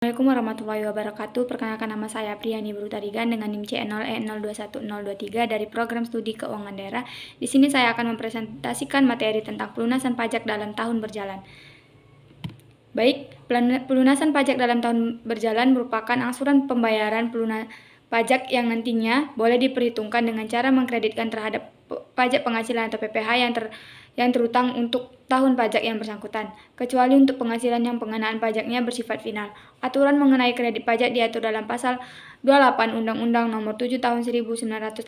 Assalamualaikum warahmatullahi wabarakatuh. Perkenalkan, nama saya Priyani Brutarigan dengan NIM C0E021023 dari Program Studi Keuangan Daerah. Di sini saya akan mempresentasikan materi tentang pelunasan pajak dalam tahun berjalan. Baik, pelunasan pajak dalam tahun berjalan merupakan angsuran pembayaran pajak yang nantinya boleh diperhitungkan dengan cara mengkreditkan terhadap pajak penghasilan atau PPh yang terutang untuk tahun pajak yang bersangkutan, kecuali untuk penghasilan yang pengenaan pajaknya bersifat final. Aturan mengenai kredit pajak diatur dalam Pasal 28 Undang-Undang Nomor 7 Tahun 1983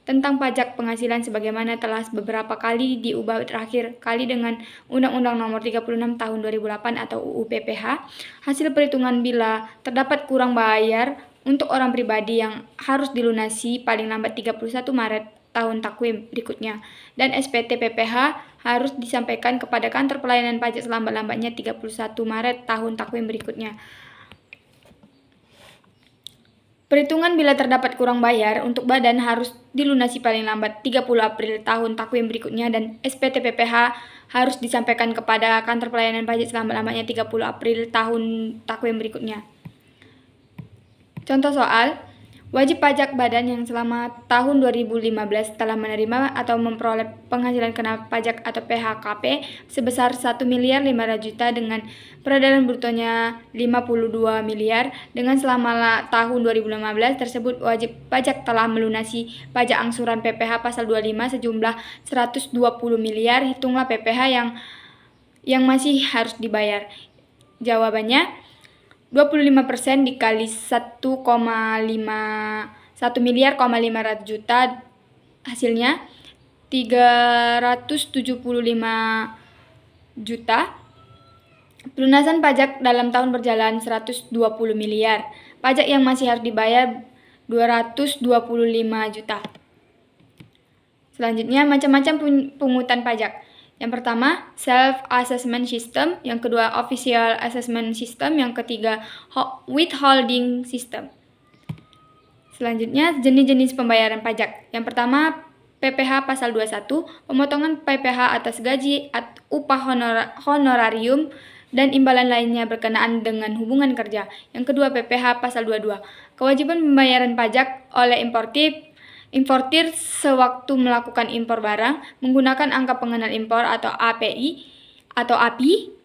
tentang pajak penghasilan, sebagaimana telah beberapa kali diubah terakhir kali dengan Undang-Undang Nomor 36 Tahun 2008 atau UU PPh. Hasil perhitungan bila terdapat kurang bayar untuk orang pribadi yang harus dilunasi paling lambat 31 Maret tahun takwim berikutnya, dan SPT PPh harus disampaikan kepada kantor pelayanan pajak selambat-lambatnya 31 Maret tahun takwim berikutnya. Perhitungan bila terdapat kurang bayar untuk badan harus dilunasi paling lambat 30 April tahun takwim berikutnya, dan SPT PPh harus disampaikan kepada kantor pelayanan pajak selambat-lambatnya 30 April tahun takwim berikutnya. Contoh soal: wajib pajak badan yang selama tahun 2015 telah menerima atau memperoleh penghasilan kena pajak atau PHKP sebesar 1.500.000.000 dengan peredaran brutonya 52 miliar, dengan selama tahun 2015 tersebut wajib pajak telah melunasi pajak angsuran PPh pasal 25 sejumlah 120 miliar. Hitunglah PPh yang masih harus dibayar. Jawabannya 25% dikali 1,5 1.500.000.000 hasilnya 375 juta. Pelunasan pajak dalam tahun berjalan 120 miliar. Pajak yang masih harus dibayar 225 juta. Selanjutnya, macam-macam pungutan pajak. Yang pertama, self-assessment system. Yang kedua, official assessment system. Yang ketiga, withholding system. Selanjutnya, jenis-jenis pembayaran pajak. Yang pertama, PPh pasal 21, pemotongan PPh atas gaji, upah honorarium, dan imbalan lainnya berkenaan dengan hubungan kerja. Yang kedua, PPh pasal 22, kewajiban pembayaran pajak oleh importir sewaktu melakukan impor barang menggunakan angka pengenal impor atau API atau API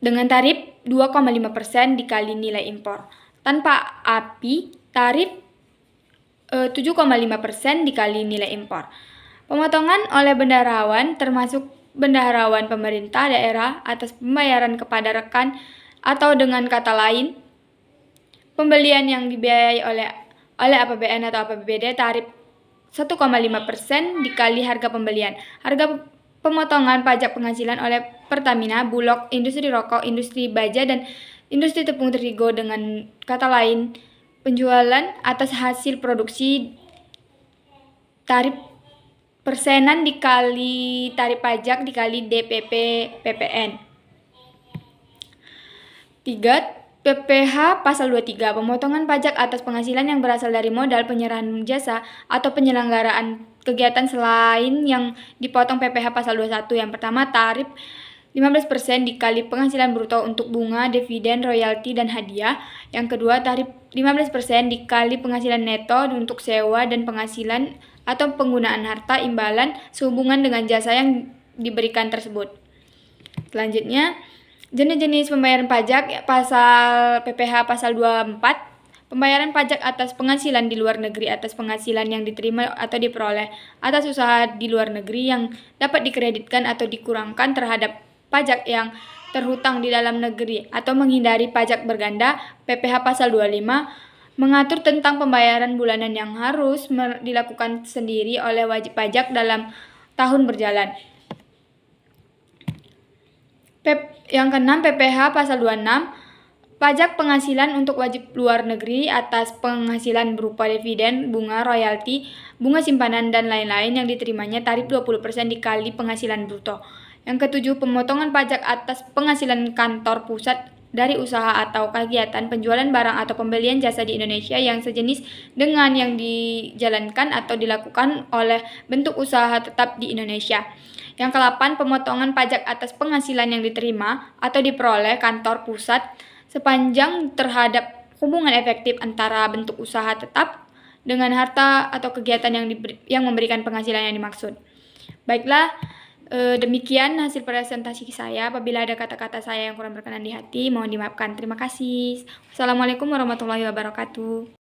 dengan tarif 2,5% dikali nilai impor. Tanpa API, tarif 7,5% dikali nilai impor. Pemotongan oleh bendaharawan termasuk bendaharawan pemerintah daerah atas pembayaran kepada rekan, atau dengan kata lain, pembelian yang dibiayai oleh APBN atau APBD, tarif 1,5% dikali harga pembelian. Harga pemotongan pajak penghasilan oleh Pertamina, Bulog, industri rokok, industri baja, dan industri tepung terigu, dengan kata lain, penjualan atas hasil produksi, tarif persenan dikali tarif pajak dikali DPP PPN. 3. PPh pasal 23, pemotongan pajak atas penghasilan yang berasal dari modal penyerahan jasa atau penyelenggaraan kegiatan selain yang dipotong PPh pasal 21. Yang pertama, tarif 15% dikali penghasilan bruto untuk bunga, dividen, royalti, dan hadiah. Yang kedua, tarif 15% dikali penghasilan neto untuk sewa dan penghasilan atau penggunaan harta imbalan sehubungan dengan jasa yang diberikan tersebut. Selanjutnya, jenis-jenis pembayaran pajak. Pasal PPh pasal 24, pembayaran pajak atas penghasilan di luar negeri atas penghasilan yang diterima atau diperoleh atas usaha di luar negeri yang dapat dikreditkan atau dikurangkan terhadap pajak yang terhutang di dalam negeri atau menghindari pajak berganda. PPh pasal 25 mengatur tentang pembayaran bulanan yang harus dilakukan sendiri oleh wajib pajak dalam tahun berjalan. Yang keenam, PPh pasal 26, pajak penghasilan untuk wajib luar negeri atas penghasilan berupa dividen, bunga, royalti, bunga simpanan, dan lain-lain yang diterimanya, tarif 20% dikali penghasilan bruto. Yang ketujuh, pemotongan pajak atas penghasilan kantor pusat dari usaha atau kegiatan penjualan barang atau pembelian jasa di Indonesia yang sejenis dengan yang dijalankan atau dilakukan oleh bentuk usaha tetap di Indonesia. Yang ke-8, pemotongan pajak atas penghasilan yang diterima atau diperoleh kantor pusat sepanjang terhadap hubungan efektif antara bentuk usaha tetap dengan harta atau kegiatan yang memberikan penghasilan yang dimaksud. Baiklah, demikian hasil presentasi saya. Apabila ada kata-kata saya yang kurang berkenan di hati, mohon dimaafkan. Terima kasih. Wassalamualaikum warahmatullahi wabarakatuh.